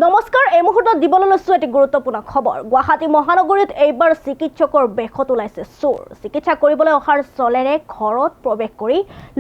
নমস্কাৰ, এই মুহূৰ্তত দিবলৈ লৈছো এটি গুৰুত্বপূৰ্ণ খবৰ। গুৱাহাটী মহানগৰীত এইবাৰ চিকিৎসকৰ বেশত ওলাইছে চোৰ। চিকিৎসা কৰিবলৈ অহাৰ চলেৰে ঘৰত প্ৰৱেশ কৰি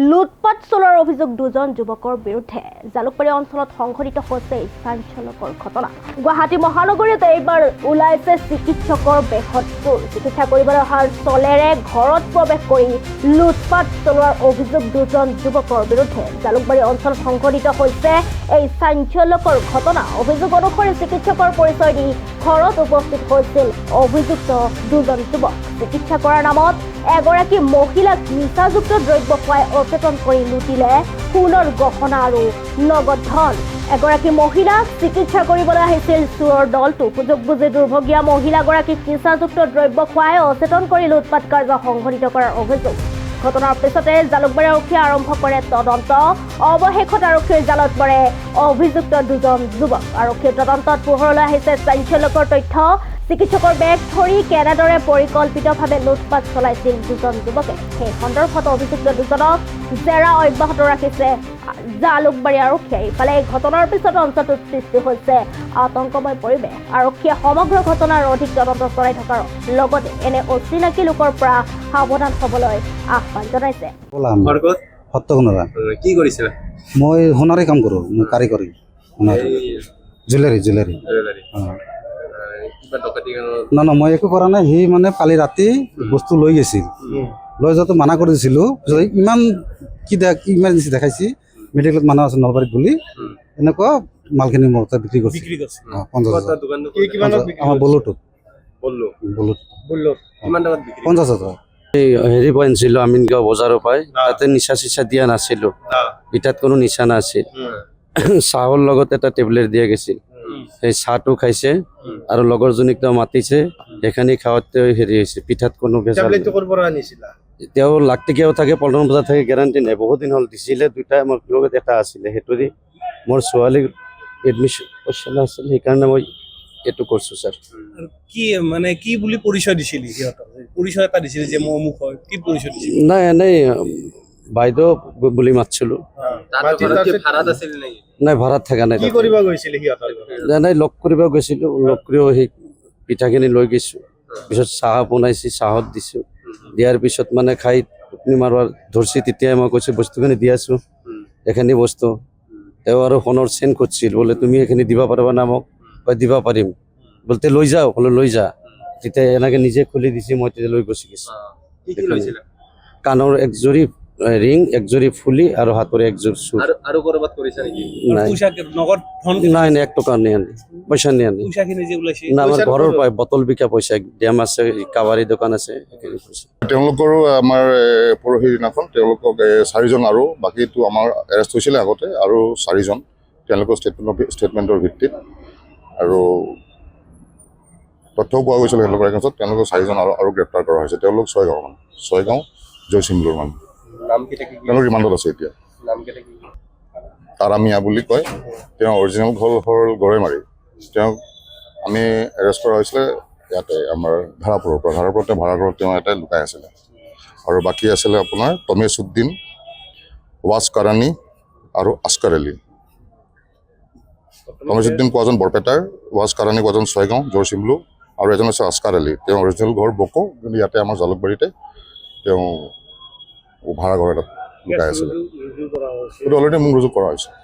লুটপাট চলোৱাৰ অভিযোগ দুজন যুৱকৰ বিৰুদ্ধে। জালুকবাৰী অঞ্চলত সংঘটিত হৈছে চাঞ্চল্যকৰ ঘটনা। গুৱাহাটী মহানগৰীত এইবাৰ ওলাইছে চিকিৎসকৰ বেশত চোৰ। চিকিৎসা কৰিবলৈ অহাৰ চলেৰে ঘৰত প্ৰৱেশ কৰি লুটপাট চলোৱাৰ অভিযোগ দুজন যুৱকৰ বিৰুদ্ধে। জালুকবাৰী অঞ্চলত সংঘটিত হৈছে এই চাঞ্চল্যকৰ ঘটনা। অভিযোগ অনুসৰি চিকিৎসকৰ পৰিচয় দি ঘৰত উপস্থিত হৈছিল অভিযুক্ত দুজন যুৱক। চিকিৎসা কৰাৰ নামত এগৰাকী মহিলাক নিচাযুক্ত দ্ৰব্য খুৱাই অচেতন কৰি লুটিলে সোণৰ গহনা আৰু নগদ ধন। এগৰাকী মহিলাক চিকিৎসা কৰিবলৈ আহিছিল চোৰৰ দলটো। সুযোগ বুজি দুৰ্ভগীয়া মহিলাগৰাকীক নিচাযুক্ত দ্ৰব্য খুৱাই অচেতন কৰি লুটপাট কাৰ্য সংঘটিত কৰাৰ অভিযোগ। ঘটনাৰ পিছতে জালুকবাৰী আৰক্ষীয়ে আৰম্ভ কৰে তদন্ত। অৱশেষত আৰক্ষীৰ জালত পৰে অভিযুক্ত দুজন যুৱক। আৰক্ষীৰ তদন্তত পোহৰলৈ আহিছে চাঞ্চল্যকৰ তথ্য। চিকিৎসকৰ বেগ ধৰি কেনেদৰে পৰিকল্পিতভাৱে লুটপাট চলাইছিল দুজন যুৱকে, সেই সন্দৰ্ভত অভিযুক্ত দুজনক জেৰা অব্যাহত ৰাখিছে জালুকবাৰী আৰক্ষীয়ে। ইফালে এই ঘটনাৰ পিছত অঞ্চলটোত সৃষ্টি হৈছে আতংকময় পৰিৱেশ। আৰক্ষীয়ে সমগ্ৰ ঘটনাৰ অধিক তদন্ত চলাই থকাৰ লগতে এনে অচিনাকি লোকৰ পৰা সাৱধান হ'বলৈ আহ্বান জনাইছে। কি কৰিছিলা? মই সোণাৰী কাম কৰোঁ, মই কাৰিকৰী জুৱেলাৰী। না মই একো কৰা নাই। সি মানে কালি ৰাতি বস্তু লৈ গৈছিল, লৈ যোৱাটো মানা কৰি দিছিলোঁ। ইমান কি ইমাৰ্জেঞ্চি দেখাইছি, মেডিকেলত মানুহ আছে নলবাৰীত বুলি, এনেকুৱা মালখিনি মোৰ তাত বিক্ৰী কৰিছে 50,000। আমাৰ বলোটোত 50,000। হেৰি পাইছিলোঁ আমিনগাঁও বজাৰৰ পাই, তাতে নিচা চিচা দিয়া নাছিলোঁ, পিঠাত কোনো নিচা নাছিল। চাহৰ লগত এটা টেবলেট দিয়া গৈছিল, সেই চাহটো খাইছে আৰু লগৰজনীক তেওঁ মাতিছে, সেইখিনি খাওঁতে হেৰি হৈছে, পিঠাত কোনো ভেজাল। তেওঁ লাখটকীয়াও থাকে, পল্টন বজাৰ থাকে, গেৰাণ্টি নাই। বহুত দিন হ'ল দিছিলে দুটা, মোৰ লগত এটা আছিলে। সেইটো দি মোৰ ছোৱালীৰ এডমিশ্যন পইচা নাছিল, সেইকাৰণে মই এইটো কৰিছোঁ ছাৰ। কি মানে কি বুলি পৰিচয় দিছিলি? সিহঁতক পৰিচয় এটা দিছিলি যে মই অমুক হয়, কি পৰিচয় দিছিলি? নাই এনেই বাইদেউ বুলি মাতিছিলোঁ। নাই ভাড়াত থকা নাই। কি কৰিব গৈছিলি সিহঁতৰ? নাই লগ কৰিব গৈছিলোঁ, লগ কৰিও সেই পিঠাখিনি লৈ গৈছোঁ। পিছত চাহ বনাইছোঁ, চাহত দিছোঁ। দিয়াৰ পিছত মানে খাই টোপনি মাৰিব ধৰিছে, তেতিয়াই মই কৈছোঁ বস্তুখিনি দি আছোঁ, এইখিনি বস্তু। তেওঁ আৰু সোণৰ চেন খুজিছিল, বোলে তুমি এইখিনি দিব পাৰিবা না মোক? দিব পাৰিম। বলতে লৈ যাওঁ, বোলে লৈ যা। তেতিয়া এনেকৈ নিজে খুলি দিছে, মই তেতিয়া লৈ গুচি গৈছোঁ। কাণৰ একজোৰি ৰিং, একজোৰি ফুলি আৰু হাতৰ একজোৰ চুৰ। আৰু কৰবাত কৰিছা নেকি? নাই নাই, 1 টকা নিয়া নাই, পইচা নিয়া নাই। না আমাৰ ঘৰৰ পৰাই বটল বিকা পইচা, ডেম আছে, কাবাৰী দোকান আছে, সেইখিনি পইচা। তেওঁলোকৰো আমাৰ পৰহি দিনাখন তেওঁলোকক 4জন আৰু বাকীটো আমাৰ এৰেষ্ট হৈছিলে আগতে, আৰু 4জন তেওঁলোকৰ ষ্টেটমেণ্টৰ ভিত্তিত আৰু তথ্যও পোৱা গৈছিলে তেওঁলোকৰ এগেইনষ্টত। তেওঁলোকৰ 4জন আৰু গ্ৰেপ্তাৰ কৰা হৈছে। তেওঁলোক ছয়গাঁও জয়চিমলৰ মানুহ। তেওঁলোক ৰিমাণ্ডত আছে এতিয়া। তাৰা মিয়া বুলি কয়, তেওঁ অৰিজিনেল ঘৰ হ'ল গড়েমাৰী। তেওঁক আমি এৰেষ্ট কৰা হৈছিলে ইয়াতে আমাৰ ধাৰাপুৰৰ পৰা। তেওঁ ভাড়াঘৰত তেওঁ এটা লুকাই আছিলে। আৰু বাকী আছিলে আপোনাৰ তমেশুদ্দিন, ৱাছ কাৰানী আৰু আস্কাৰ আলী। তমেশুদ্দিন কোৱাজন বৰপেটাৰ, ৱাছ কাৰানী কোৱাজন ছয়গাঁও জয়চিমলু, আৰু এজন আছে আস্কাৰ আলী। তেওঁ অৰিজিনেল ঘৰ বকো, কিন্তু ইয়াতে আমাৰ জালুকবাৰীতে তেওঁ ভাড়াঘৰ এটাত লুকাই আছিলে। সেইটো অলৰেডি মোক ৰুজু কৰা হৈছে।